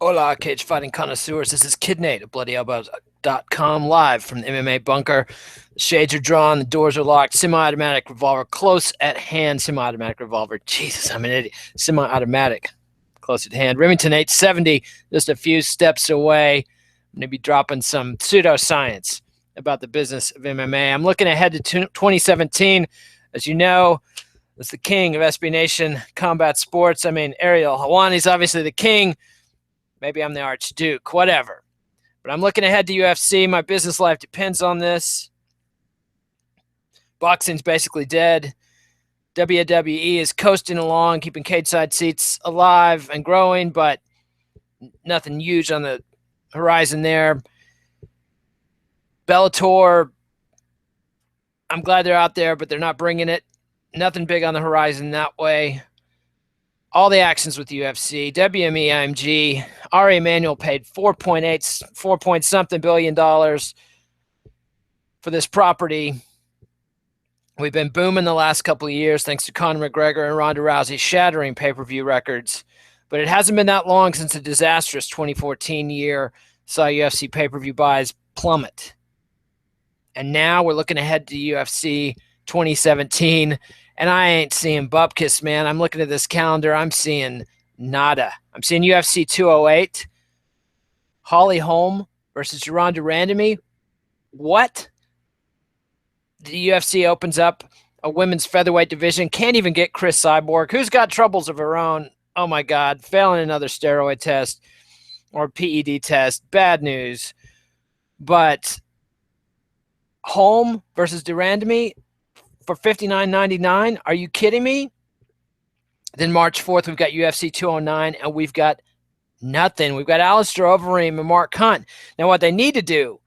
Hola, cage fighting connoisseurs. This is Kid Nate of BloodyElbows.com live from the MMA Bunker. The shades are drawn, the doors are locked. Semi-automatic revolver close at hand. Semi-automatic revolver. Jesus, I'm an idiot. Semi-automatic close at hand. Remington 870, just a few steps away. I'm going to be dropping some pseudoscience about the business of MMA. I'm looking ahead to 2017. As you know, as the king of SB Nation combat sports. I mean, Ariel Helwani's obviously the king. Maybe I'm the Archduke, whatever. But I'm looking ahead to UFC. My business life depends on this. Boxing's basically dead. WWE is coasting along, keeping cage side seats alive and growing, but nothing huge on the horizon there. Bellator, I'm glad they're out there, but they're not bringing it. Nothing big on the horizon that way. All the actions with UFC, wme-img, Ari Emanuel paid 4 point something billion dollars for this property. We've been booming the last couple of years thanks to Conor McGregor and Ronda Rousey shattering pay-per-view records. But it hasn't been that long since a disastrous 2014 year saw UFC pay-per-view buys plummet. And now we're looking ahead to UFC 2017. And I ain't seeing bupkis, man. I'm looking at this calendar. I'm seeing nada. I'm seeing UFC 208. Holly Holm versus Ronda Rousey. What? The UFC opens up a women's featherweight division. Can't even get Chris Cyborg, who's got troubles of her own. Oh, my God. Failing another steroid test or PED test. Bad news. But Holm versus Durandamy for $59.99. Are you kidding me? Then March 4th, we've got UFC 209, and we've got nothing. We've got Alistair Overeem and Mark Hunt. Now, what they need to do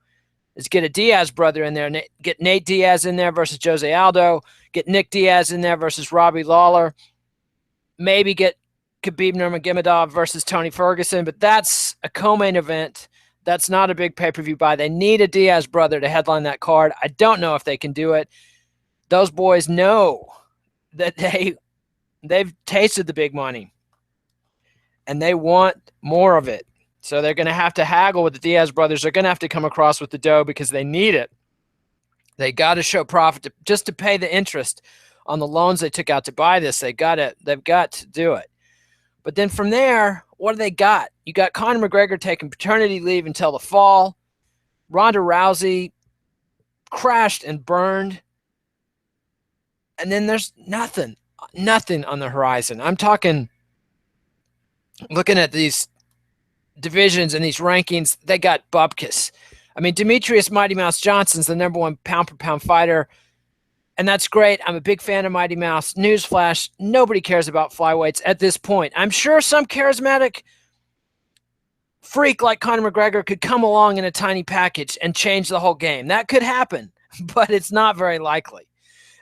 is get a Diaz brother in there, get Nate Diaz in there versus Jose Aldo, get Nick Diaz in there versus Robbie Lawler, maybe get Khabib Nurmagomedov versus Tony Ferguson, but that's a co-main event. That's not a big pay-per-view buy. They need a Diaz brother to headline that card. I don't know if they can do it. Those boys know that they've tasted the big money, and they want more of it. So they're going to have to haggle with the Diaz brothers. They're going to have to come across with the dough because they need it. They got to show profit just to pay the interest on the loans they took out to buy this. They've got to do it. But then from there, what do they got? You got Conor McGregor taking paternity leave until the fall. Ronda Rousey crashed and burned. And then there's nothing on the horizon. I'm talking, looking at these divisions and these rankings, they got bupkis. I mean, Demetrius Mighty Mouse Johnson's the number one pound-for-pound fighter, and that's great. I'm a big fan of Mighty Mouse. Newsflash, nobody cares about flyweights at this point. I'm sure some charismatic freak like Conor McGregor could come along in a tiny package and change the whole game. That could happen, but it's not very likely.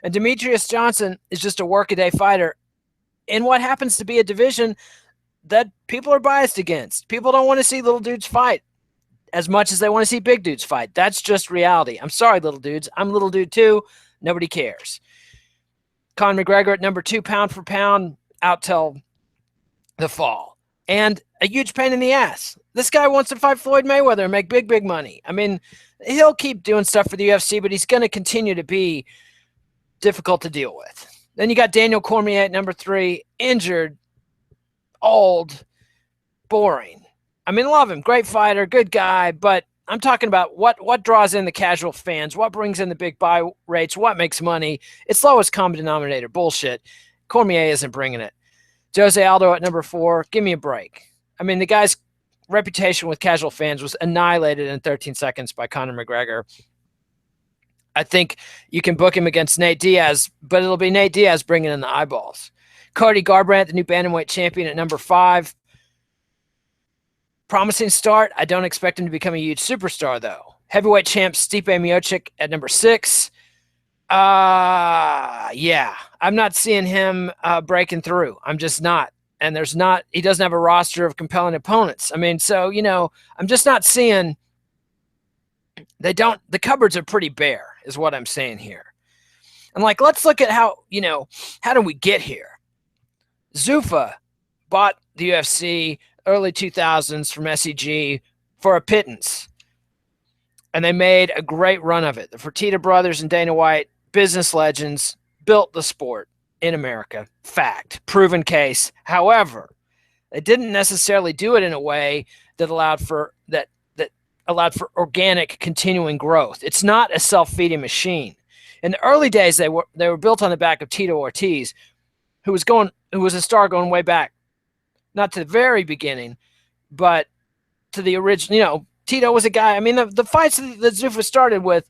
And Demetrius Johnson is just a workaday fighter in what happens to be a division that people are biased against. People don't want to see little dudes fight as much as they want to see big dudes fight. That's just reality. I'm sorry, little dudes. I'm a little dude too. Nobody cares. Conor McGregor at number 2 pound for pound out till the fall. And a huge pain in the ass. This guy wants to fight Floyd Mayweather and make big money. I mean, he'll keep doing stuff for the UFC, but he's going to continue to be difficult to deal with. Then you got Daniel Cormier at number 3, injured, old, boring. I mean, love him. Great fighter, good guy, but I'm talking about what draws in the casual fans, what brings in the big buy rates, what makes money. It's lowest common denominator. Bullshit. Cormier isn't bringing it. Jose Aldo at number 4. Give me a break. I mean, the guy's reputation with casual fans was annihilated in 13 seconds by Conor McGregor. I think you can book him against Nate Diaz, but it'll be Nate Diaz bringing in the eyeballs. Cody Garbrandt, the new bantamweight champion at number 5. Promising start. I don't expect him to become a huge superstar, though. Heavyweight champ Stipe Miocic at number 6. Yeah. I'm not seeing him breaking through. I'm just not. And he doesn't have a roster of compelling opponents. I mean, so, I'm just not seeing, the cupboards are pretty bare, is what I'm saying here. And let's look at how did we get here? Zuffa bought the UFC. early 2000s from SEG for a pittance. And they made a great run of it. The Fertitta brothers and Dana White, business legends, built the sport in America. Fact, proven case. However, they didn't necessarily do it in a way that allowed for organic continuing growth. It's not a self-feeding machine. In the early days, they were built on the back of Tito Ortiz, who was a star going way back, not to the very beginning, but to the original. You know, Tito was a guy. I mean, the fights that Zuffa started with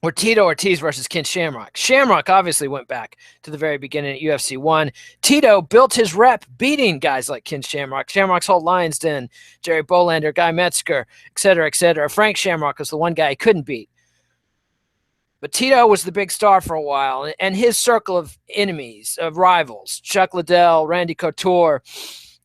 were Tito Ortiz versus Ken Shamrock. Shamrock obviously went back to the very beginning at UFC 1. Tito built his rep beating guys like Ken Shamrock. Shamrock's whole Lions Den, Jerry Bolander, Guy Metzger, et cetera, et cetera. Frank Shamrock was the one guy he couldn't beat. But Tito was the big star for a while, and his circle of enemies, of rivals, Chuck Liddell, Randy Couture.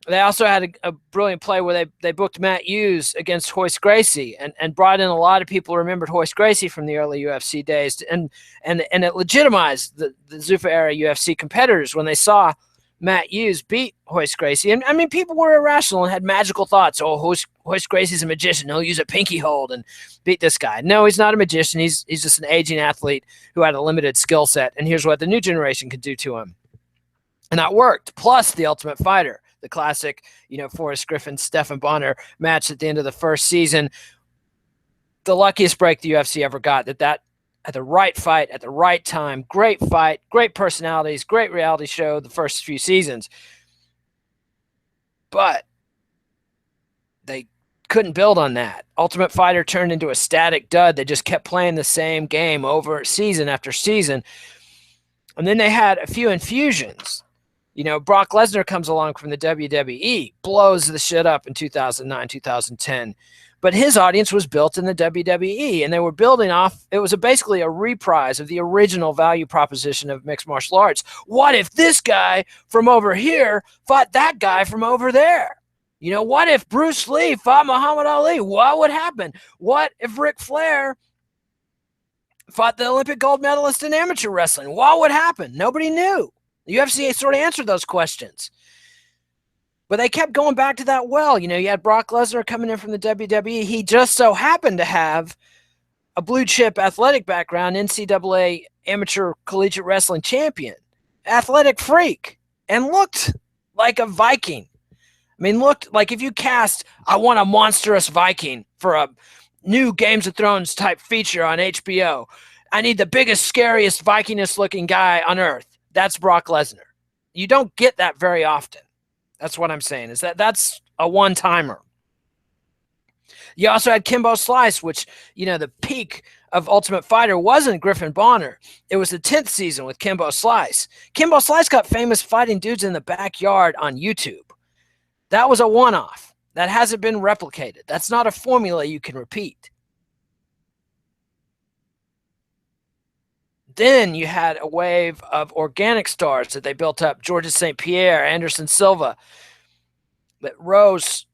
They also had a brilliant play where they booked Matt Hughes against Royce Gracie and brought in a lot of people who remembered Royce Gracie from the early UFC days. And it legitimized the Zuffa era UFC competitors when they saw Matt Hughes beat Royce Gracie. And I mean, people were irrational and had magical thoughts. Oh, Royce Gracie's a magician. He'll use a pinky hold and beat this guy. No, he's not a magician. He's just an aging athlete who had a limited skill set. And here's what the new generation could do to him. And that worked. Plus the Ultimate Fighter. The classic, Forrest Griffin, Stephan Bonner match at the end of the first season. The luckiest break the UFC ever got. That at the right fight, at the right time. Great fight, great personalities, great reality show the first few seasons. But they couldn't build on that. Ultimate Fighter turned into a static dud. They just kept playing the same game over season after season. And then they had a few infusions. Brock Lesnar comes along from the WWE, blows the shit up in 2009, 2010. But his audience was built in the WWE, and they were building off. It was basically a reprise of the original value proposition of mixed martial arts. What if this guy from over here fought that guy from over there? What if Bruce Lee fought Muhammad Ali? What would happen? What if Ric Flair fought the Olympic gold medalist in amateur wrestling? What would happen? Nobody knew. The UFC sort of answered those questions. But they kept going back to that well. You had Brock Lesnar coming in from the WWE. He just so happened to have a blue-chip athletic background, NCAA amateur collegiate wrestling champion, athletic freak, and looked like a Viking. I mean, looked like if you cast, I want a monstrous Viking for a new Games of Thrones type feature on HBO. I need the biggest, scariest, Vikingest-looking guy on earth. That's Brock Lesnar. You don't get that very often. That's what I'm saying, is that's a one-timer. You also had Kimbo Slice, which, the peak of Ultimate Fighter wasn't Griffin Bonner. It was the 10th season with Kimbo Slice. Kimbo Slice got famous fighting dudes in the backyard on YouTube. That was a one-off. That hasn't been replicated. That's not a formula you can repeat. Then you had a wave of organic stars that they built up. Georges St. Pierre, Anderson Silva, that rose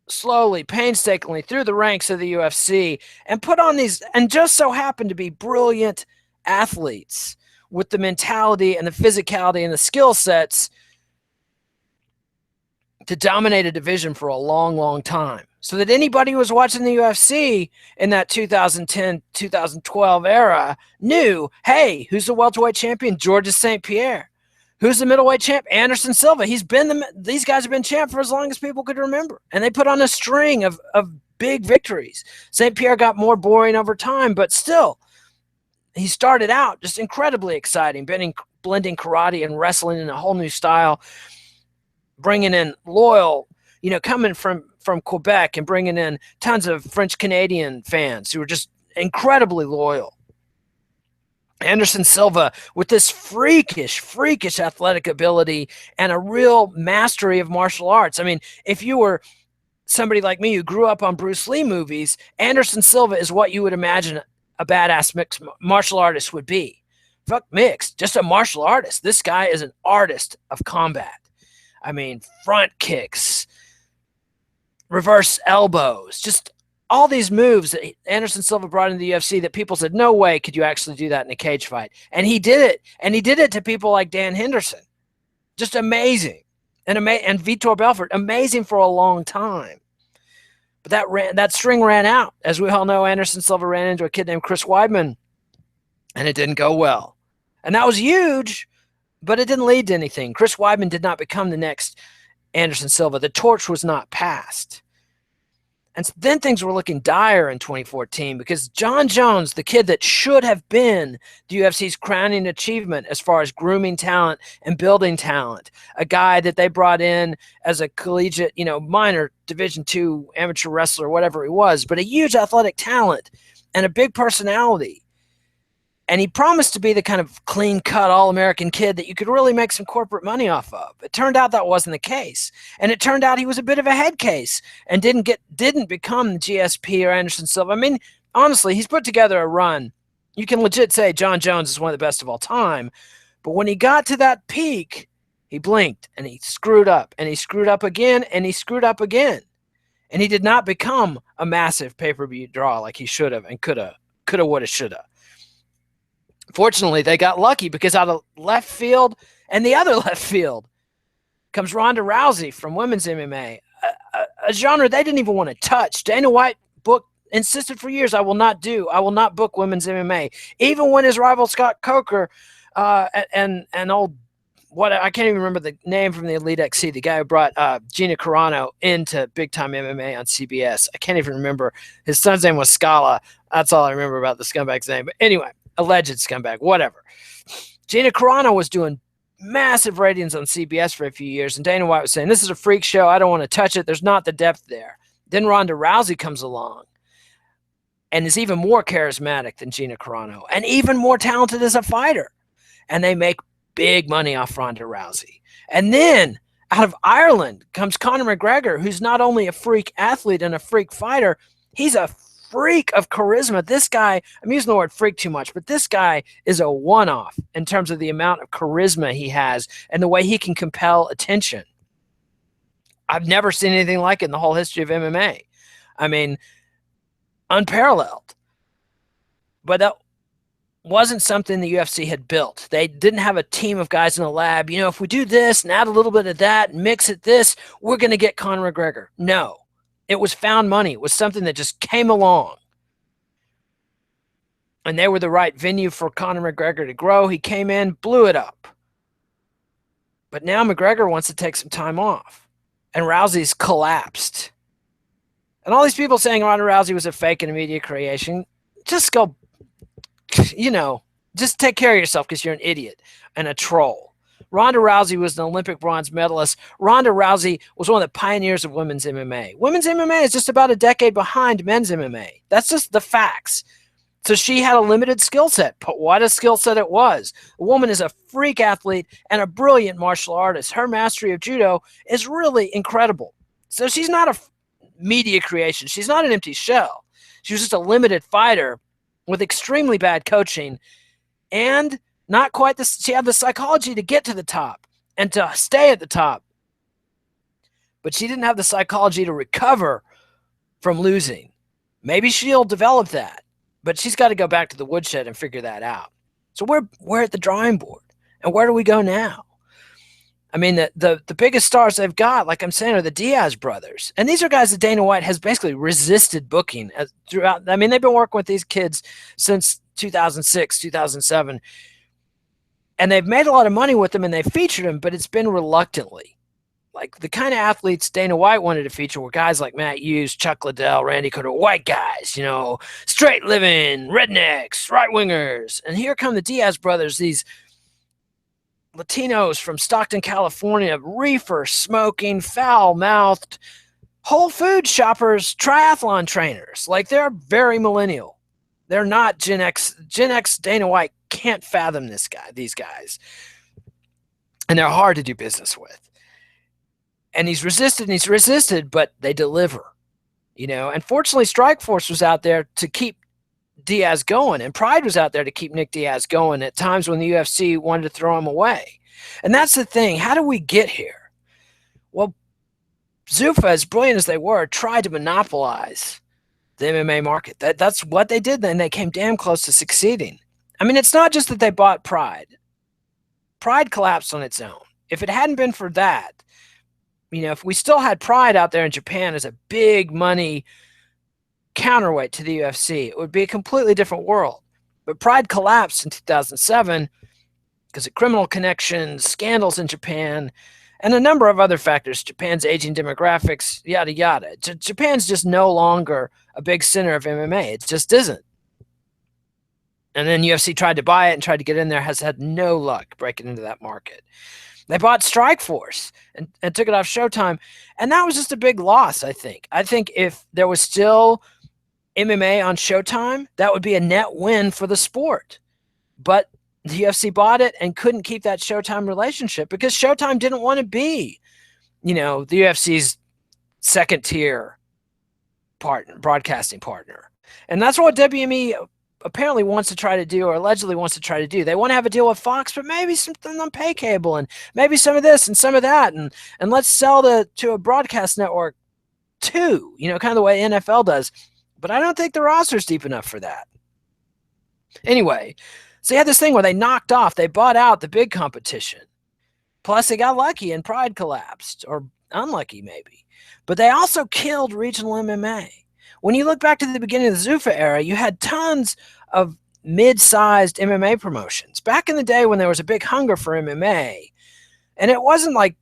slowly, painstakingly through the ranks of the UFC and put on these, and just so happened to be brilliant athletes with the mentality and the physicality and the skill sets to dominate a division for a long, long time. So that anybody who was watching the UFC in that 2010, 2012 era knew, hey, who's the welterweight champion? Georges St. Pierre. Who's the middleweight champ? Anderson Silva. These guys have been champ for as long as people could remember. And they put on a string of big victories. St. Pierre got more boring over time, but still, he started out just incredibly exciting, blending karate and wrestling in a whole new style, bringing in loyal, coming from Quebec and bringing in tons of French-Canadian fans who were just incredibly loyal. Anderson Silva with this freakish athletic ability and a real mastery of martial arts. I mean, if you were somebody like me who grew up on Bruce Lee movies, Anderson Silva is what you would imagine a badass mixed martial artist would be. Fuck mixed, just a martial artist. This guy is an artist of combat. I mean, front kicks, reverse elbows, just all these moves that Anderson Silva brought into the UFC that people said, no way could you actually do that in a cage fight. And he did it. And he did it to people like Dan Henderson. Just amazing. and Vitor Belfort, amazing for a long time. But that string ran out. As we all know, Anderson Silva ran into a kid named Chris Weidman, and it didn't go well. And that was huge, but it didn't lead to anything. Chris Weidman did not become the next Anderson Silva. The torch was not passed. And then things were looking dire in 2014 because John Jones, the kid that should have been the UFC's crowning achievement as far as grooming talent and building talent, a guy that they brought in as a collegiate, minor Division II amateur wrestler, whatever he was, but a huge athletic talent and a big personality. And he promised to be the kind of clean-cut All-American kid that you could really make some corporate money off of. It turned out that wasn't the case. And it turned out he was a bit of a head case and didn't become GSP or Anderson Silva. I mean, honestly, he's put together a run. You can legit say John Jones is one of the best of all time. But when he got to that peak, he blinked and he screwed up. And he screwed up again and he screwed up again. And he did not become a massive pay-per-view draw like he should have and could have, would have, should have. Fortunately, they got lucky because out of left field and the other left field comes Ronda Rousey from women's MMA, a genre they didn't even want to touch. Dana White insisted for years, I will not book women's MMA. Even when his rival Scott Coker and I can't even remember the name from the Elite XC, the guy who brought Gina Carano into big time MMA on CBS. I can't even remember. His son's name was Scala. That's all I remember about the scumbag's name. But anyway, alleged scumbag, whatever. Gina Carano was doing massive ratings on CBS for a few years, and Dana White was saying, this is a freak show. I don't want to touch it. There's not the depth there. Then Ronda Rousey comes along and is even more charismatic than Gina Carano and even more talented as a fighter. And they make big money off Ronda Rousey. And then out of Ireland comes Conor McGregor, who's not only a freak athlete and a freak fighter, he's a freak of charisma. This guy, I'm using the word freak too much, but this guy is a one-off in terms of the amount of charisma he has and the way he can compel attention. I've never seen anything like it in the whole history of MMA. I mean, unparalleled. But that wasn't something the UFC had built. They didn't have a team of guys in the lab. If we do this and add a little bit of that and mix it this, we're going to get Conor McGregor. No. It was found money. It was something that just came along. And they were the right venue for Conor McGregor to grow. He came in, blew it up. But now McGregor wants to take some time off. And Rousey's collapsed. And all these people saying Ronda Rousey was a fake and a media creation, just go, just take care of yourself because you're an idiot and a troll. Ronda Rousey was an Olympic bronze medalist. Ronda Rousey was one of the pioneers of women's MMA. Women's MMA is just about a decade behind men's MMA. That's just the facts. So she had a limited skill set, but what a skill set it was. The woman is a freak athlete and a brilliant martial artist. Her mastery of judo is really incredible. So she's not a media creation. She's not an empty shell. She was just a limited fighter with extremely bad coaching and not quite this. She had the psychology to get to the top and to stay at the top. But she didn't have the psychology to recover from losing. Maybe she'll develop that, but she's got to go back to the woodshed and figure that out. So we're at the drawing board. And where do we go now? I mean, the biggest stars they've got, like I'm saying, are the Diaz brothers. And these are guys that Dana White has basically resisted booking throughout. I mean, they've been working with these kids since 2006, 2007. And they've made a lot of money with them and they've featured them, but it's been reluctantly. Like the kind of athletes Dana White wanted to feature were guys like Matt Hughes, Chuck Liddell, Randy Couture, white guys, straight living, rednecks, right wingers. And here come the Diaz brothers, these Latinos from Stockton, California, reefer smoking, foul mouthed, Whole Food shoppers, triathlon trainers. Like they're very millennial. They're not Gen X. Gen X, Dana White can't fathom these guys. And they're hard to do business with. And he's resisted, but they deliver. And fortunately Strikeforce was out there to keep Diaz going, and Pride was out there to keep Nick Diaz going at times when the UFC wanted to throw him away. And that's the thing. How do we get here? Well, Zuffa, as brilliant as they were, tried to monopolize the MMA market. That's what they did then. They came damn close to succeeding. I mean, it's not just that they bought Pride. Pride collapsed on its own. If it hadn't been for that, if we still had Pride out there in Japan as a big money counterweight to the UFC, it would be a completely different world. But Pride collapsed in 2007 because of criminal connections, scandals in Japan, and a number of other factors. Japan's aging demographics, yada, yada. Japan's just no longer a big center of MMA. It just isn't. And then UFC tried to buy it and tried to get in there, has had no luck breaking into that market. They bought Strikeforce and took it off Showtime, and that was just a big loss, I think. I think if there was still MMA on Showtime, that would be a net win for the sport. But the UFC bought it and couldn't keep that Showtime relationship because Showtime didn't want to be, the UFC's second tier broadcasting partner. And that's what WME apparently wants to try to do, or allegedly wants to try to do. They want to have a deal with Fox, but maybe something on pay cable and maybe some of this and some of that. And let's sell to a broadcast network too, kind of the way NFL does. But I don't think the roster's deep enough for that. Anyway, so you had this thing where they bought out the big competition. Plus they got lucky and Pride collapsed, or unlucky maybe. But they also killed regional MMA. When you look back to the beginning of the Zuffa era, you had tons of mid-sized MMA promotions. Back in the day when there was a big hunger for MMA, and it wasn't like,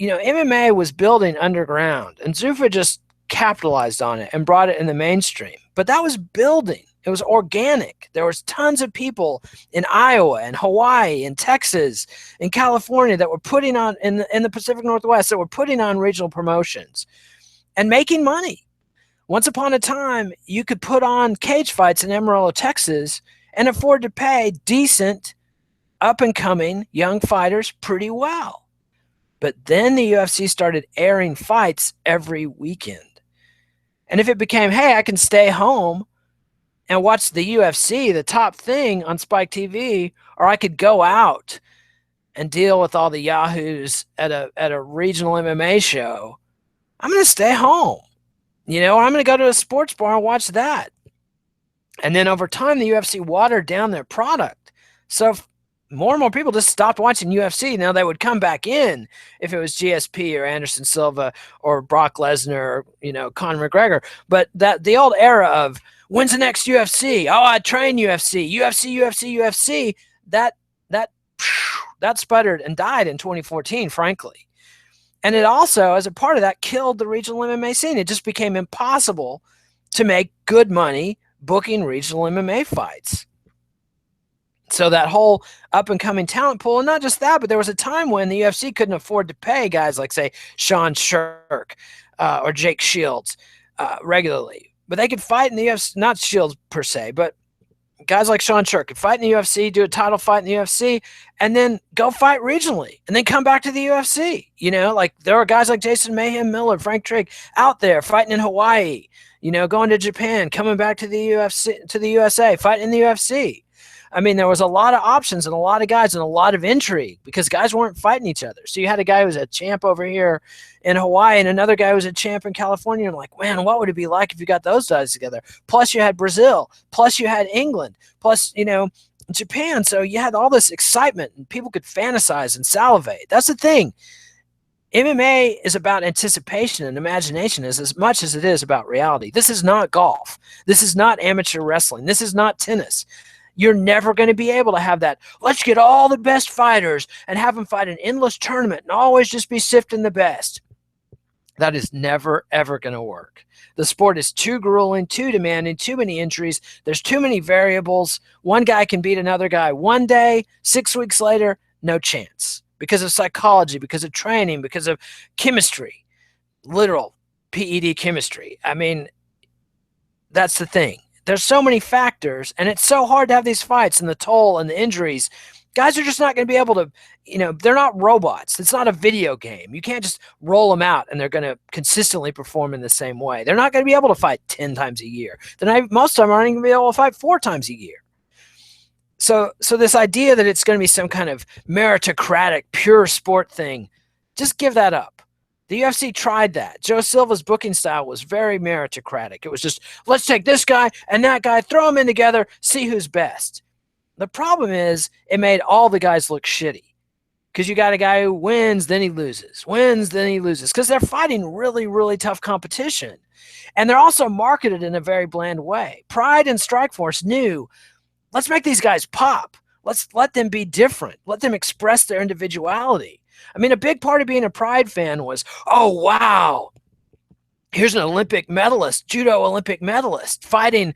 MMA was building underground, and Zuffa just capitalized on it and brought it in the mainstream. But that was building. It was organic. There was tons of people in Iowa and Hawaii and Texas and California that were putting on, in the Pacific Northwest, that were putting on regional promotions and making money. Once upon a time, you could put on cage fights in Amarillo, Texas, and afford to pay decent, up-and-coming young fighters pretty well. But then the UFC started airing fights every weekend. And if it became, hey, I can stay home and watch the UFC, the top thing on Spike TV, or I could go out and deal with all the yahoos at a regional MMA show, I'm going to stay home. Or I'm going to go to a sports bar and watch that. And then over time, the UFC watered down their product. So more and more people just stopped watching UFC. Now they would come back in if it was GSP or Anderson Silva or Brock Lesnar or, Conor McGregor. But the old era of when's the next UFC? Oh, I train UFC, that sputtered and died in 2014, frankly. And it also, as a part of that, killed the regional MMA scene. It just became impossible to make good money booking regional MMA fights. So that whole up-and-coming talent pool, and not just that, but there was a time when the UFC couldn't afford to pay guys like, say, Sean Shirk or Jake Shields regularly. But they could fight in the UFC, not Shields per se, but guys like Sean Shirk could fight in the UFC, do a title fight in the UFC, and then go fight regionally, and then come back to the UFC. Like there are guys like Jason Mayhem Miller, Frank Trigg out there fighting in Hawaii, going to Japan, coming back to the UFC, to the USA, fighting in the UFC. I mean, there was a lot of options and a lot of guys and a lot of intrigue because guys weren't fighting each other. So you had a guy who was a champ over here in Hawaii and another guy who was a champ in California. And like, man, what would it be like if you got those guys together? Plus you had Brazil, plus you had England, plus, Japan. So you had all this excitement and people could fantasize and salivate. That's the thing. MMA is about anticipation and imagination as much as it is about reality. This is not golf. This is not amateur wrestling. This is not tennis. You're never going to be able to have that. Let's get all the best fighters and have them fight an endless tournament and always just be sifting the best. That is never, ever going to work. The sport is too grueling, too demanding, too many injuries. There's too many variables. One guy can beat another guy one day, 6 weeks later, no chance. Because of psychology, because of training, because of chemistry, literal PED chemistry. I mean, that's the thing. There's so many factors, and it's so hard to have these fights and the toll and the injuries. Guys are just not going to be able to, they're not robots. It's not a video game. You can't just roll them out and they're going to consistently perform in the same way. They're not going to be able to fight 10 times a year. Most of them aren't even going to be able to fight 4 times a year. So this idea that it's going to be some kind of meritocratic, pure sport thing, just give that up. The UFC tried that. Joe Silva's booking style was very meritocratic. It was just, let's take this guy and that guy, throw them in together, see who's best. The problem is it made all the guys look shitty because you got a guy who wins, then he loses, wins, then he loses, because they're fighting really, really tough competition. And they're also marketed in a very bland way. Pride and Strikeforce knew, let's make these guys pop. Let's let them be different. Let them express their individuality. I mean, a big part of being a Pride fan was, oh, wow, here's an Olympic medalist, judo Olympic medalist, fighting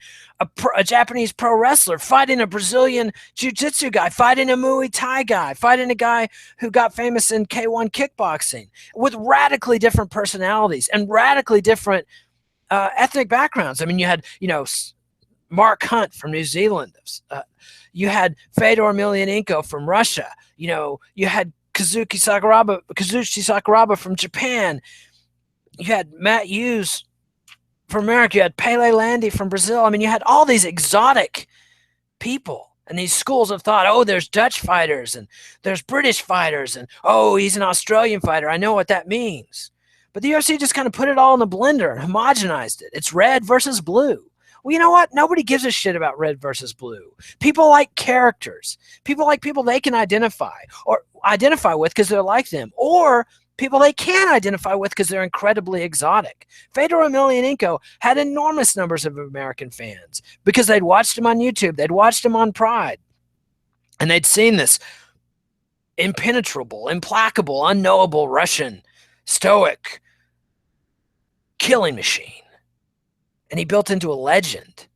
a Japanese pro wrestler, fighting a Brazilian jiu-jitsu guy, fighting a Muay Thai guy, fighting a guy who got famous in K1 kickboxing, with radically different personalities and radically different ethnic backgrounds. I mean, you had, Mark Hunt from New Zealand. You had Fedor Emelianenko from Russia. You had Kazushi Sakuraba from Japan. You had Matt Hughes from America. You had Pele Landy from Brazil. I mean, you had all these exotic people. And these schools of thought, oh, there's Dutch fighters and there's British fighters. And, oh, he's an Australian fighter. I know what that means. But the UFC just kind of put it all in the blender and homogenized it. It's red versus blue. Well, you know what? Nobody gives a shit about red versus blue. People like characters. People like people they can identify with because they're like them. Or people they can't identify with because they're incredibly exotic. Fedor Emelianenko had enormous numbers of American fans because they'd watched him on YouTube. They'd watched him on Pride. And they'd seen this impenetrable, implacable, unknowable Russian stoic killing machine. And he built into a legend.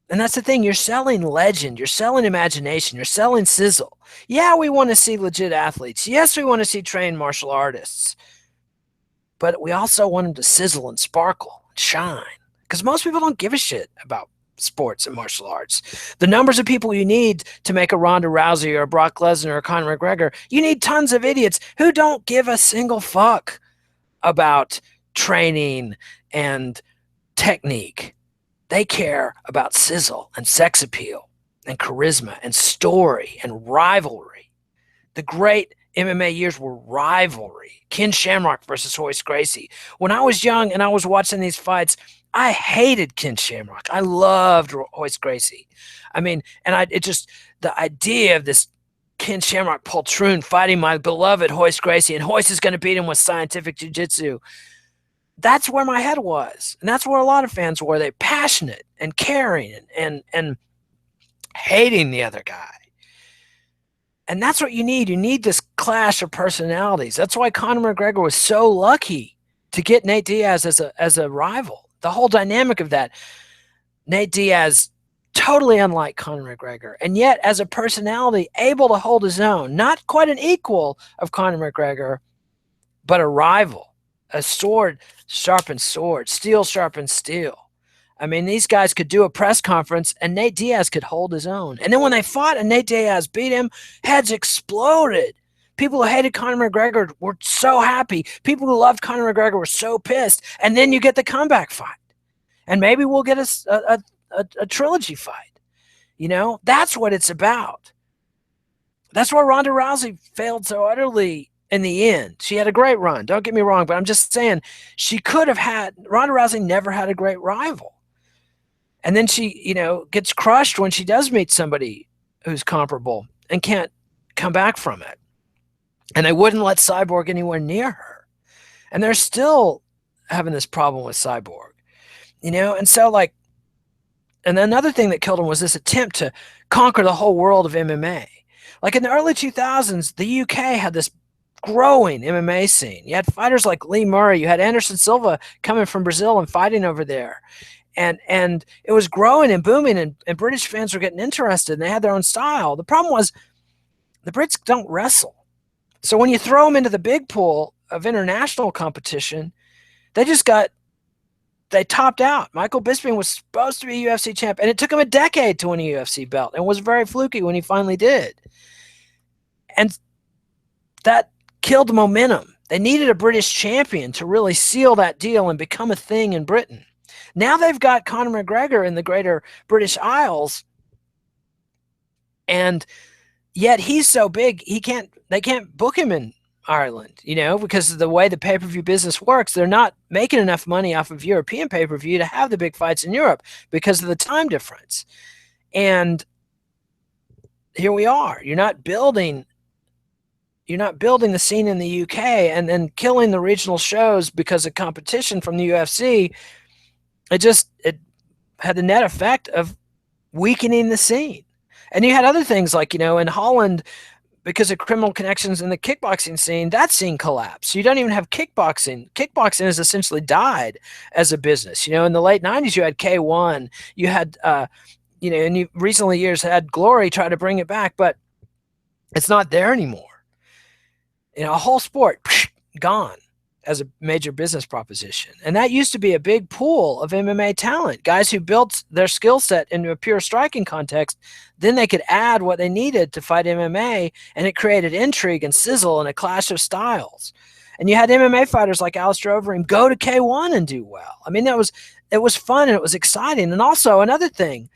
And that's the thing. You're selling legend. You're selling imagination. You're selling sizzle. Yeah, we want to see legit athletes. Yes, we want to see trained martial artists. But we also want them to sizzle and sparkle and shine. Because most people don't give a shit about sports and martial arts. The numbers of people you need to make a Ronda Rousey or a Brock Lesnar or a Conor McGregor, you need tons of idiots who don't give a single fuck about training and technique. They care about sizzle and sex appeal and charisma and story and rivalry. The great MMA years were rivalry. Ken Shamrock versus Royce Gracie. When I was young and I was watching these fights, I hated Ken Shamrock. I loved Royce Gracie. I mean, and the idea of this Ken Shamrock poltroon fighting my beloved Royce Gracie, and Royce is going to beat him with scientific jiu-jitsu. That's where my head was. And that's where a lot of fans were. They're passionate and caring and hating the other guy. And that's what you need. You need this clash of personalities. That's why Conor McGregor was so lucky to get Nate Diaz as a rival. The whole dynamic of that. Nate Diaz, totally unlike Conor McGregor, and yet as a personality, able to hold his own. Not quite an equal of Conor McGregor, but a rival. A sword sharpens sword, steel sharpens steel. I mean, these guys could do a press conference and Nate Diaz could hold his own. And then when they fought and Nate Diaz beat him, heads exploded. People who hated Conor McGregor were so happy. People who loved Conor McGregor were so pissed. And then you get the comeback fight. And maybe we'll get a trilogy fight. That's what it's about. That's why Ronda Rousey failed so utterly in the end. She had a great run. Don't get me wrong, but I'm just saying Ronda Rousey never had a great rival. And then she, gets crushed when she does meet somebody who's comparable and can't come back from it. And they wouldn't let Cyborg anywhere near her. And they're still having this problem with Cyborg, And so and another thing that killed him was this attempt to conquer the whole world of MMA. Like in the early 2000s, the UK had this growing MMA scene. You had fighters like Lee Murray. You had Anderson Silva coming from Brazil and fighting over there. And it was growing and booming, and British fans were getting interested, and they had their own style. The problem was the Brits don't wrestle. So when you throw them into the big pool of international competition, they topped out. Michael Bisping was supposed to be a UFC champ, and it took him a decade to win a UFC belt, and was very fluky when he finally did. And that killed momentum. They needed a British champion to really seal that deal and become a thing in Britain. Now they've got Conor McGregor in the greater British Isles, and yet he's so big they can't book him in Ireland, because of the way the pay-per-view business works. They're not making enough money off of European pay-per-view to have the big fights in Europe because of the time difference. And here we are. You're not building you're not building the scene in the UK and then killing the regional shows because of competition from the UFC. It had the net effect of weakening the scene. And you had other things like, in Holland, because of criminal connections in the kickboxing scene, that scene collapsed. You don't even have kickboxing. Kickboxing has essentially died as a business. In the late 90s, you had K1, you had, and you recently years had Glory try to bring it back, but it's not there anymore. A whole sport gone as a major business proposition. And that used to be a big pool of MMA talent, guys who built their skill set into a pure striking context. Then they could add what they needed to fight MMA, and it created intrigue and sizzle and a clash of styles. And you had MMA fighters like Alistair Overeem go to K1 and do well. I mean, it was fun and it was exciting. And also another thing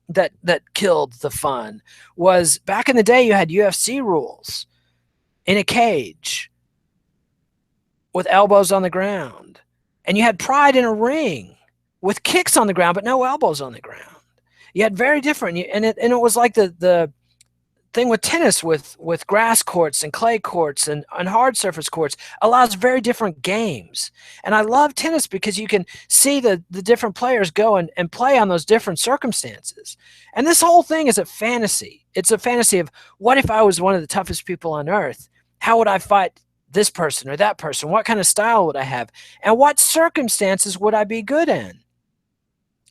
that killed the fun was back in the day, you had UFC rules in a cage with elbows on the ground. And you had pride in a ring with kicks on the ground, but no elbows on the ground. You had very different, and it was like the thing with tennis with grass courts and clay courts and hard surface courts allows very different games. And I love tennis because you can see the different players go and play on those different circumstances. And this whole thing is a fantasy. It's a fantasy of, what if I was one of the toughest people on earth? How would I fight this person or that person? What kind of style would I have? And what circumstances would I be good in?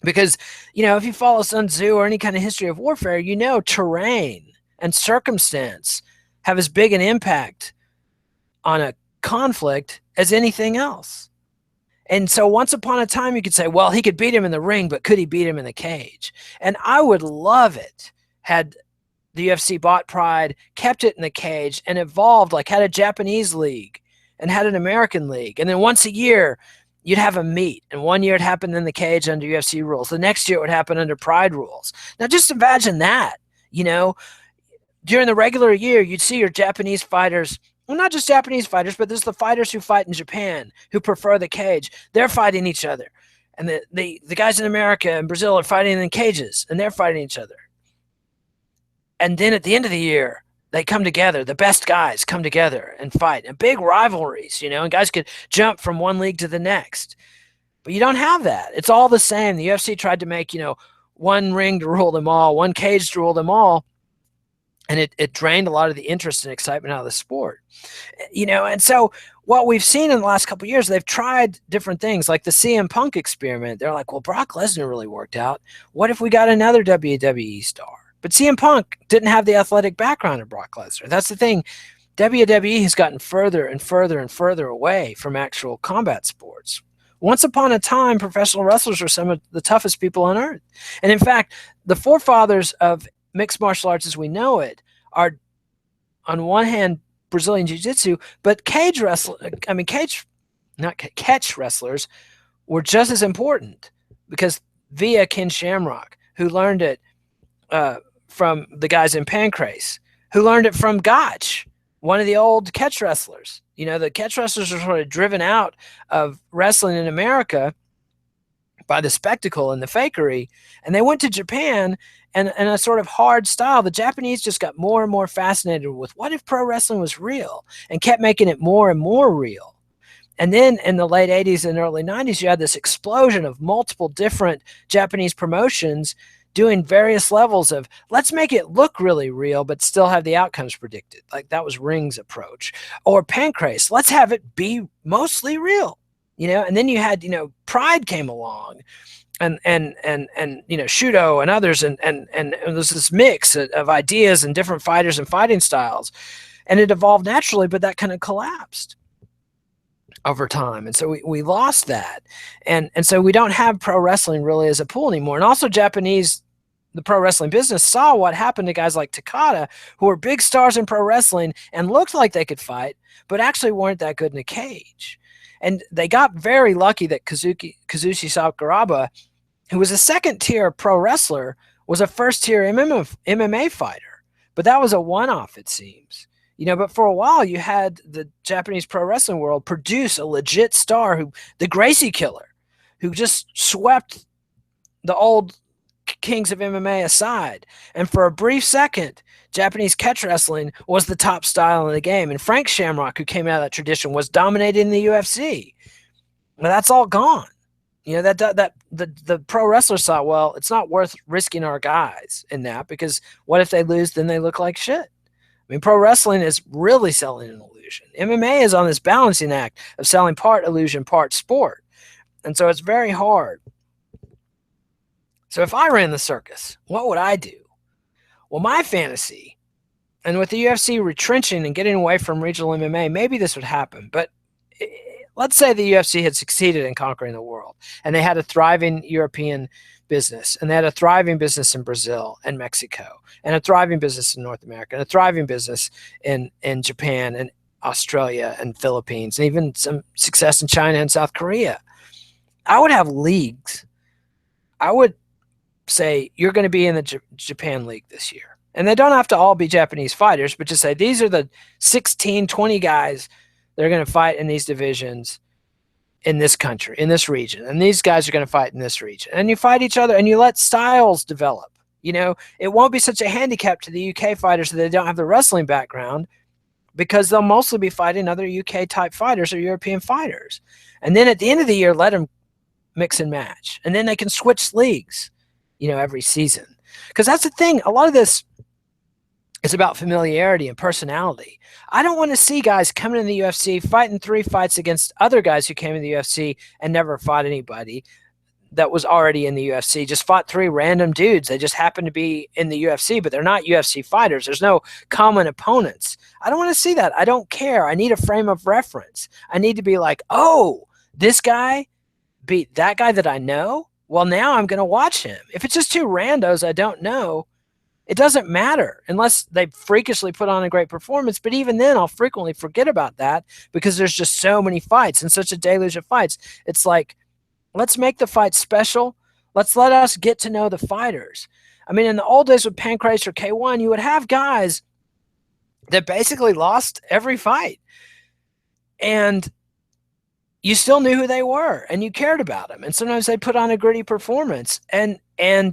Because, if you follow Sun Tzu or any kind of history of warfare, terrain and circumstance have as big an impact on a conflict as anything else. And so once upon a time, you could say, well, he could beat him in the ring, but could he beat him in the cage? And I would love it had the UFC bought pride, kept it in the cage, and evolved, like had a Japanese league and had an American league. And then once a year, you'd have a meet. And one year it happened in the cage under UFC rules. The next year it would happen under pride rules. Now just imagine that, during the regular year, you'd see your Japanese fighters, well, not just Japanese fighters, but there's the fighters who fight in Japan who prefer the cage. They're fighting each other. And the guys in America and Brazil are fighting in cages, and they're fighting each other. And then at the end of the year, they come together. The best guys come together and fight. And big rivalries, and guys could jump from one league to the next. But you don't have that. It's all the same. The UFC tried to make, one ring to rule them all, one cage to rule them all. And it drained a lot of the interest and excitement out of the sport. And so what we've seen in the last couple of years, they've tried different things, like the CM Punk experiment. They're like, well, Brock Lesnar really worked out. What if we got another WWE star? But CM Punk didn't have the athletic background of Brock Lesnar. That's the thing. WWE has gotten further and further and further away from actual combat sports. Once upon a time, professional wrestlers were some of the toughest people on earth. And in fact, the forefathers of mixed martial arts as we know it are, on one hand, Brazilian Jiu-Jitsu, but catch wrestlers were just as important, because via Ken Shamrock, who learned it from the guys in Pancrase, who learned it from Gotch, one of the old catch wrestlers. The catch wrestlers were sort of driven out of wrestling in America by the spectacle and the fakery, and they went to Japan and a sort of hard style. The Japanese just got more and more fascinated with, what if pro wrestling was real, and kept making it more and more real. And then in the late 80s and early 90s, you had this explosion of multiple different Japanese promotions doing various levels of, let's make it look really real, but still have the outcomes predicted. Like that was Ring's approach. Or Pancrase, let's have it be mostly real, and then you had, Pride came along and Shudo and others. And there's this mix of ideas and different fighters and fighting styles, and it evolved naturally, but that kind of collapsed over time. And so we lost that. And so we don't have pro wrestling really as a pool anymore. And also the pro wrestling business saw what happened to guys like Takada, who were big stars in pro wrestling and looked like they could fight, but actually weren't that good in a cage. And they got very lucky that Kazushi Sakuraba, who was a second-tier pro wrestler, was a first-tier MMA fighter. But that was a one-off, it seems. But for a while, you had the Japanese pro wrestling world produce a legit star, the Gracie Killer, who just swept the old kings of MMA aside. And for a brief second, Japanese catch wrestling was the top style in the game. And Frank Shamrock, who came out of that tradition, was dominating the UFC. Now that's all gone. The pro wrestlers thought, well, it's not worth risking our guys in that, because what if they lose? Then they look like shit. I mean, pro wrestling is really selling an illusion. MMA is on this balancing act of selling part illusion, part sport. And so it's very hard. So if I ran the circus, what would I do? Well, my fantasy, and with the UFC retrenching and getting away from regional MMA, maybe this would happen. But let's say the UFC had succeeded in conquering the world, and they had a thriving European business, and they had a thriving business in Brazil and Mexico, and a thriving business in North America, and a thriving business in Japan and Australia and Philippines, and even some success in China and South Korea. I would have leagues. I would say, you're going to be in the Japan League this year. And they don't have to all be Japanese fighters, but just say, these are the 16, 20 guys that are going to fight in these divisions in this country, in this region. And these guys are going to fight in this region. And you fight each other, and you let styles develop. It won't be such a handicap to the UK fighters that they don't have the wrestling background, because they'll mostly be fighting other UK type fighters or European fighters. And then at the end of the year, let them mix and match. And then they can switch leagues, every season. Because that's the thing. A lot of this is about familiarity and personality. I don't want to see guys coming in the UFC fighting 3 fights against other guys who came in the UFC and never fought anybody that was already in the UFC. Just fought 3 random dudes. They just happen to be in the UFC, but they're not UFC fighters. There's no common opponents. I don't want to see that. I don't care. I need a frame of reference. I need to be like, oh, this guy beat that guy that I know? Well, now I'm going to watch him. If it's just 2 randos I don't know, it doesn't matter unless they freakishly put on a great performance. But even then, I'll frequently forget about that, because there's just so many fights and such a deluge of fights. It's like, let's make the fight special. Let's let us get to know the fighters. I mean, in the old days with Pancrase or K1, you would have guys that basically lost every fight. And you still knew who they were, and you cared about them. And sometimes they put on a gritty performance, and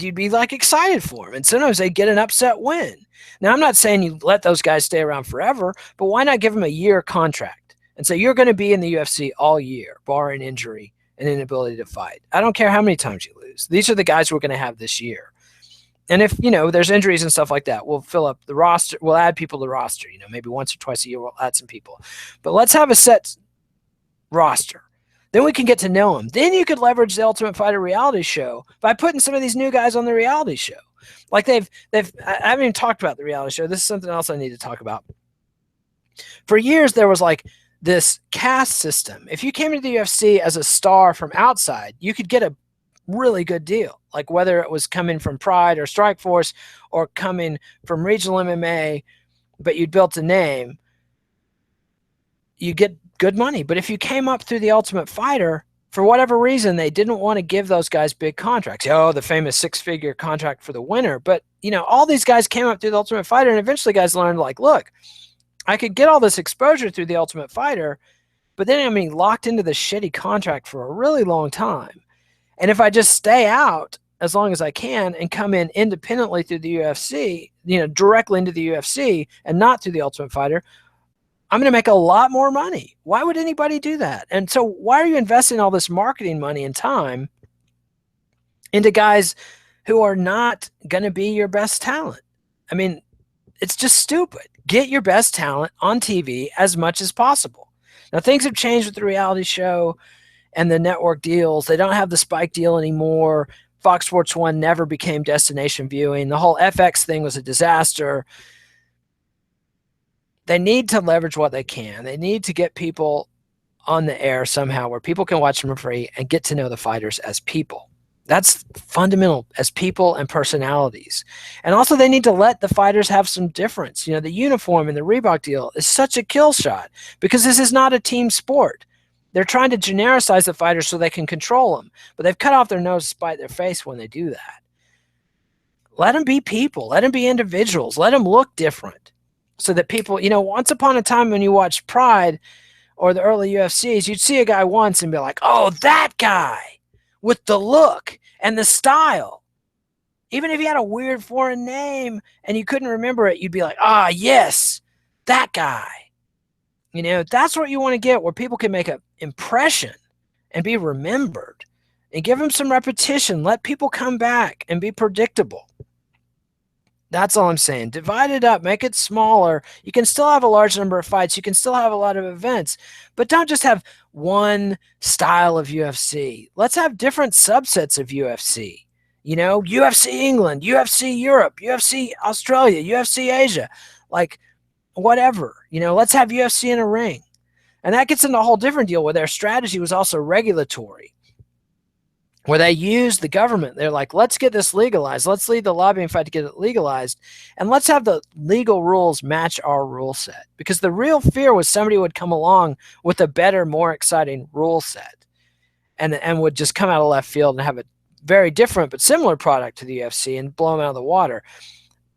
you'd be like excited for them. And sometimes they get an upset win. Now, I'm not saying you let those guys stay around forever, but why not give them a year contract and say, you're going to be in the UFC all year, barring injury and inability to fight. I don't care how many times you lose. These are the guys we're going to have this year. And if, there's injuries and stuff like that, we'll fill up the roster. We'll add people to the roster, maybe once or twice a year, we'll add some people. But let's have a set roster. Then we can get to know them. Then you could leverage the Ultimate Fighter reality show by putting some of these new guys on the reality show. Like I haven't even talked about the reality show. This is something else I need to talk about. For years, there was like this caste system. If you came to the UFC as a star from outside, you could get a really good deal. Like whether it was coming from Pride or Strikeforce or coming from regional MMA, but you'd built a name, you get good money. But if you came up through the Ultimate Fighter, for whatever reason, they didn't want to give those guys big contracts. Oh, the famous 6-figure contract for the winner. But, all these guys came up through the Ultimate Fighter, and eventually guys learned, like, look, I could get all this exposure through the Ultimate Fighter, but then I'm being locked into this shitty contract for a really long time. And if I just stay out as long as I can and come in independently through the UFC, directly into the UFC and not through the Ultimate Fighter, I'm going to make a lot more money. Why would anybody do that? And so why are you investing all this marketing money and time into guys who are not going to be your best talent? I mean, it's just stupid. Get your best talent on TV as much as possible. Now, things have changed with the reality show and the network deals. They don't have the Spike deal anymore. Fox Sports 1 never became destination viewing. The whole FX thing was a disaster. They need to leverage what they can. They need to get people on the air somehow where people can watch them for free and get to know the fighters as people. That's fundamental, as people and personalities. And also they need to let the fighters have some difference. The uniform and the Reebok deal is such a kill shot because this is not a team sport. They're trying to genericize the fighters so they can control them, but they've cut off their nose to spite their face when they do that. Let them be people. Let them be individuals. Let them look different. So that people, once upon a time when you watched Pride or the early UFCs, you'd see a guy once and be like, oh, that guy with the look and the style. Even if he had a weird foreign name and you couldn't remember it, you'd be like, ah, yes, that guy. That's what you want to get, where people can make an impression and be remembered, and give them some repetition. Let people come back and be predictable. That's all I'm saying. Divide it up, make it smaller. You can still have a large number of fights. You can still have a lot of events, but don't just have one style of UFC. Let's have different subsets of UFC. UFC England, UFC Europe, UFC Australia, UFC Asia, like whatever. Let's have UFC in a ring. And that gets into a whole different deal where their strategy was also regulatory, where they used the government. They're like, let's get this legalized. Let's lead the lobbying fight to get it legalized. And let's have the legal rules match our rule set. Because the real fear was somebody would come along with a better, more exciting rule set and would just come out of left field and have a very different but similar product to the UFC and blow them out of the water.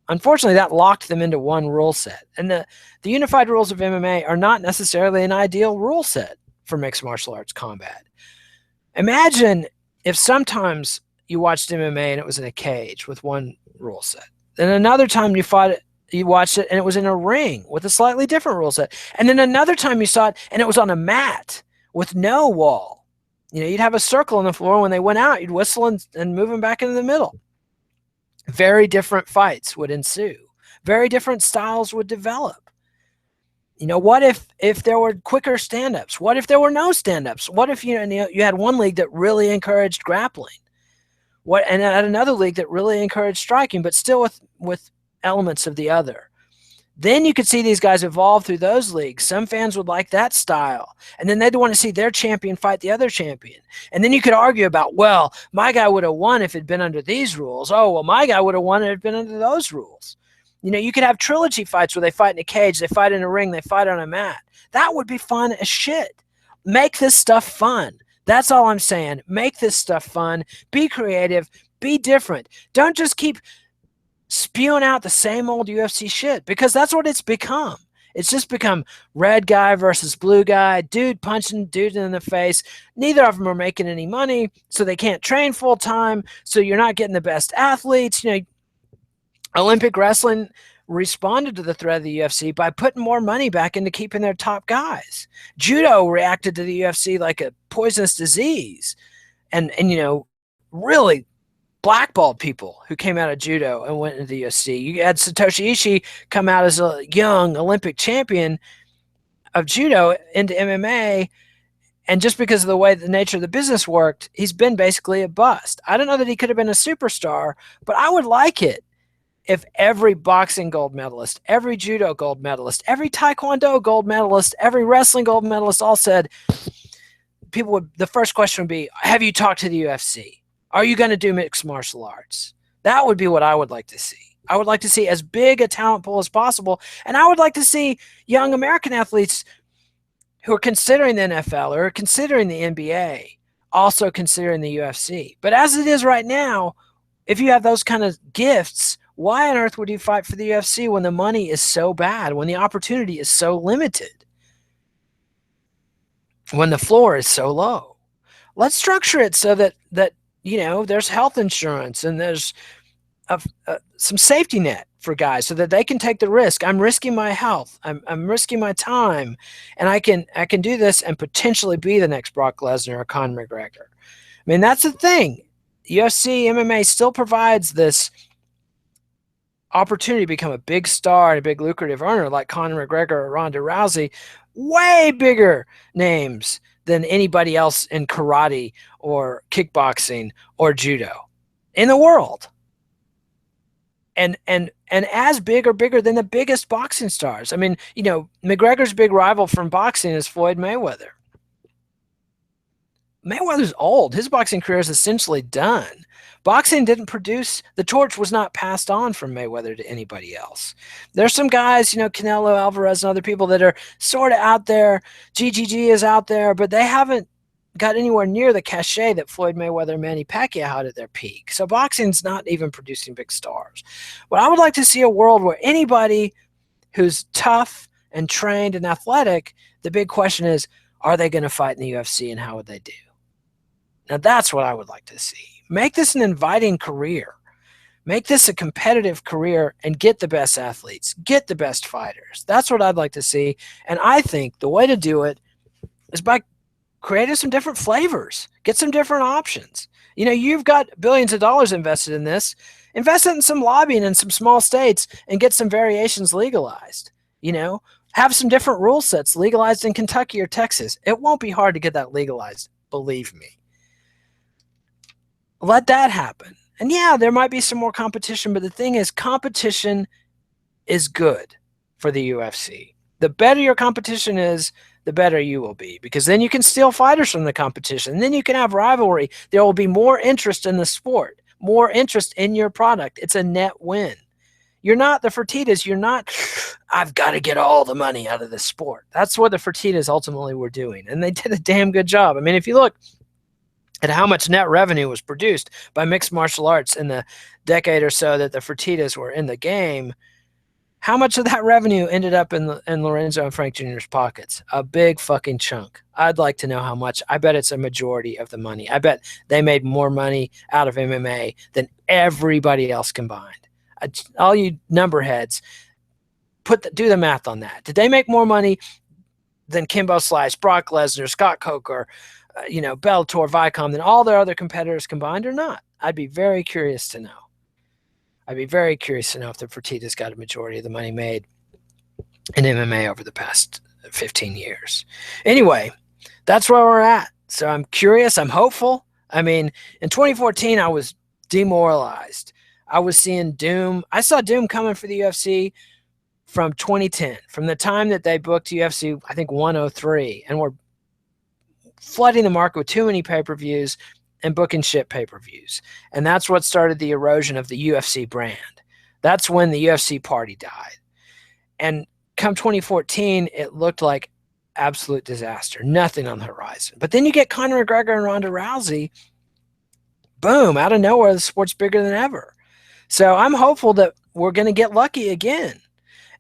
Unfortunately, that locked them into one rule set. And the unified rules of MMA are not necessarily an ideal rule set for mixed martial arts combat. Imagine if sometimes you watched MMA and it was in a cage with one rule set. Then another time you watched it and it was in a ring with a slightly different rule set. And then another time you saw it and it was on a mat with no wall. You'd have a circle on the floor. When they went out, you'd whistle and move them back into the middle. Very different fights would ensue. Very different styles would develop. What if there were quicker stand-ups? What if there were no stand-ups? What if you had one league that really encouraged grappling? And had another league that really encouraged striking, but still with elements of the other? Then you could see these guys evolve through those leagues. Some fans would like that style. And then they'd want to see their champion fight the other champion. And then you could argue about, well, my guy would have won if it'd been under these rules. Oh, well, my guy would have won if it'd been under those rules. You could have trilogy fights where they fight in a cage, they fight in a ring, they fight on a mat. That would be fun as shit. Make this stuff fun. That's all I'm saying. Make this stuff fun. Be creative. Be different. Don't just keep spewing out the same old UFC shit, because that's what it's become. It's just become red guy versus blue guy, dude punching dude in the face. Neither of them are making any money, so they can't train full time, so you're not getting the best athletes. Olympic wrestling responded to the threat of the UFC by putting more money back into keeping their top guys. Judo reacted to the UFC like a poisonous disease and really blackballed people who came out of judo and went into the UFC. You had Satoshi Ishii come out as a young Olympic champion of judo into MMA, and just because of the way the nature of the business worked, he's been basically a bust. I don't know that he could have been a superstar, but I would like it if every boxing gold medalist, every judo gold medalist, every taekwondo gold medalist, every wrestling gold medalist all said, the first question would be, have you talked to the UFC? Are you going to do mixed martial arts? That would be what I would like to see. I would like to see as big a talent pool as possible. And I would like to see young American athletes who are considering the NFL or considering the NBA also considering the UFC. But as it is right now, if you have those kind of gifts, why on earth would you fight for the UFC when the money is so bad, when the opportunity is so limited, when the floor is so low? Let's structure it so that there's health insurance and there's some safety net for guys so that they can take the risk. I'm risking my health. I'm risking my time, and I can do this and potentially be the next Brock Lesnar or Conor McGregor. I mean, that's the thing. UFC, MMA still provides this opportunity to become a big star and a big lucrative earner like Conor McGregor or Ronda Rousey. Way bigger names than anybody else in karate or kickboxing or judo in the world. And as big or bigger than the biggest boxing stars. I mean, McGregor's big rival from boxing is Floyd Mayweather. Mayweather's old. His boxing career is essentially done. Boxing didn't produce, the torch was not passed on from Mayweather to anybody else. There's some guys, Canelo Alvarez and other people that are sort of out there. GGG is out there, but they haven't got anywhere near the cachet that Floyd Mayweather and Manny Pacquiao had at their peak. So boxing's not even producing big stars. But I would like to see a world where anybody who's tough and trained and athletic, the big question is, are they going to fight in the UFC and how would they do? Now that's what I would like to see. Make this an inviting career. Make this a competitive career and get the best athletes, get the best fighters. That's what I'd like to see. And I think the way to do it is by creating some different flavors, get some different options. You've got billions of dollars invested in this. Invest it in some lobbying in some small states and get some variations legalized. Have some different rule sets legalized in Kentucky or Texas. It won't be hard to get that legalized, believe me. Let that happen. And yeah, there might be some more competition, but the thing is, competition is good for the UFC. The better your competition is, the better you will be, because then you can steal fighters from the competition. And then you can have rivalry. There will be more interest in the sport, more interest in your product. It's a net win. You're not the Fertittas. You're not, I've got to get all the money out of this sport. That's what the Fertittas ultimately were doing. And they did a damn good job. I mean, if you look at how much net revenue was produced by mixed martial arts in the decade or so that the Fertittas were in the game, how much of that revenue ended up in Lorenzo and Frank Jr.'s pockets? A big fucking chunk. I'd like to know how much. I bet it's a majority of the money. I bet they made more money out of MMA than everybody else combined. All you number heads, do the math on that. Did they make more money than Kimbo Slice, Brock Lesnar, Scott Coker, Bellator, Viacom, than all their other competitors combined or not? I'd be very curious to know. I'd be very curious to know if the Fertittas got a majority of the money made in MMA over the past 15 years. Anyway, that's where we're at. So I'm curious. I'm hopeful. I mean, in 2014, I was demoralized. I was seeing doom. I saw doom coming for the UFC from 2010, from the time that they booked UFC, I think 103, and were flooding the market with too many pay-per-views and booking shit pay-per-views. And that's what started the erosion of the UFC brand. That's when the UFC party died. And come 2014, it looked like absolute disaster. Nothing on the horizon. But then you get Conor McGregor and Ronda Rousey. Boom, out of nowhere, the sport's bigger than ever. So I'm hopeful that we're going to get lucky again.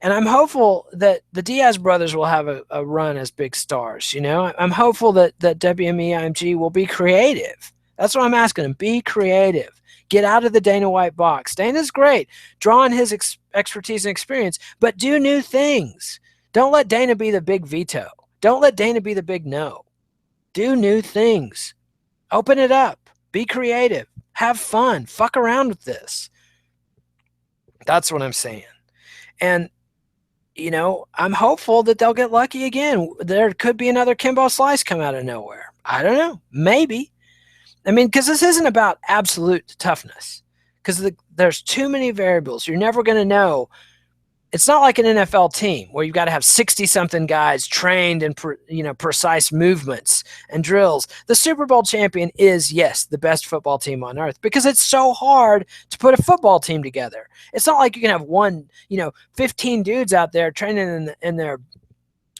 And I'm hopeful that the Diaz brothers will have a run as big stars. I'm hopeful that wme-img will be creative. That's what I'm asking them. Be creative. Get out of the Dana White box. Dana's great, drawing his expertise and experience, but do new things. Don't let Dana be the big veto. Don't let Dana be the big no. Do new things. Open it up. Be creative. Have fun. Fuck around with this. That's what I'm saying. And I'm hopeful that they'll get lucky again. There could be another Kimbo Slice come out of nowhere. I don't know. Maybe. I mean, because this isn't about absolute toughness. Because there's too many variables. You're never going to know. It's not like an NFL team where you've got to have 60-something guys trained in precise movements and drills. The Super Bowl champion is, yes, the best football team on earth because it's so hard to put a football team together. It's not like you can have 15 dudes out there training in their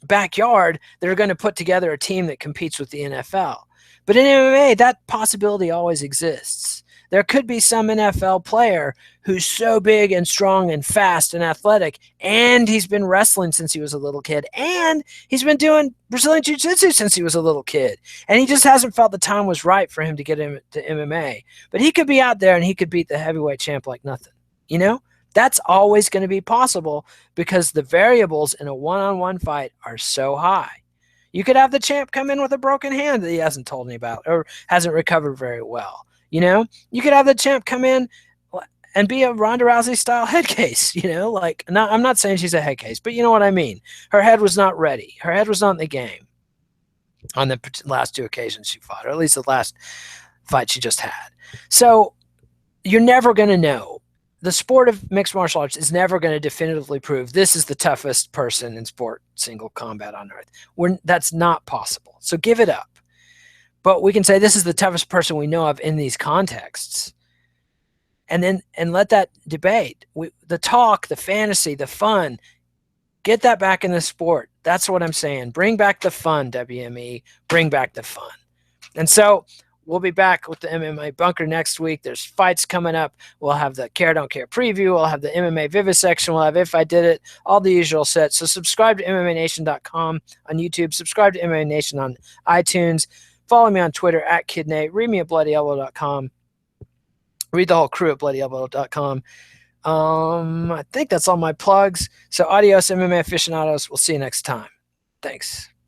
backyard that are going to put together a team that competes with the NFL. But in MMA, that possibility always exists. There could be some NFL player who's so big and strong and fast and athletic, and he's been wrestling since he was a little kid, and he's been doing Brazilian Jiu-Jitsu since he was a little kid, and he just hasn't felt the time was right for him to get into MMA. But he could be out there and he could beat the heavyweight champ like nothing. That's always going to be possible because the variables in a one-on-one fight are so high. You could have the champ come in with a broken hand that he hasn't told me about or hasn't recovered very well. You could have the champ come in and be a Ronda Rousey style head case, I'm not saying she's a head case, but you know what I mean. Her head was not ready. Her head was not in the game on the last two occasions she fought, or at least the last fight she just had. So you're never going to know. The sport of mixed martial arts is never going to definitively prove this is the toughest person in sport single combat on earth. That's not possible. So give it up. But we can say this is the toughest person we know of in these contexts. And let that debate, the talk, the fantasy, the fun, get that back in the sport. That's what I'm saying. Bring back the fun, WME. Bring back the fun. And so we'll be back with the MMA Bunker next week. There's fights coming up. We'll have the Care Don't Care preview. We'll have the MMA Vivisection. We'll have If I Did It, all the usual sets. So subscribe to MMANation.com on YouTube. Subscribe to MMA Nation on iTunes. Follow me on Twitter @KidNate. Read me at BloodyElbow.com. Read the whole crew at bloodyelbow.com. I think that's all my plugs. So adios, MMA aficionados. We'll see you next time. Thanks.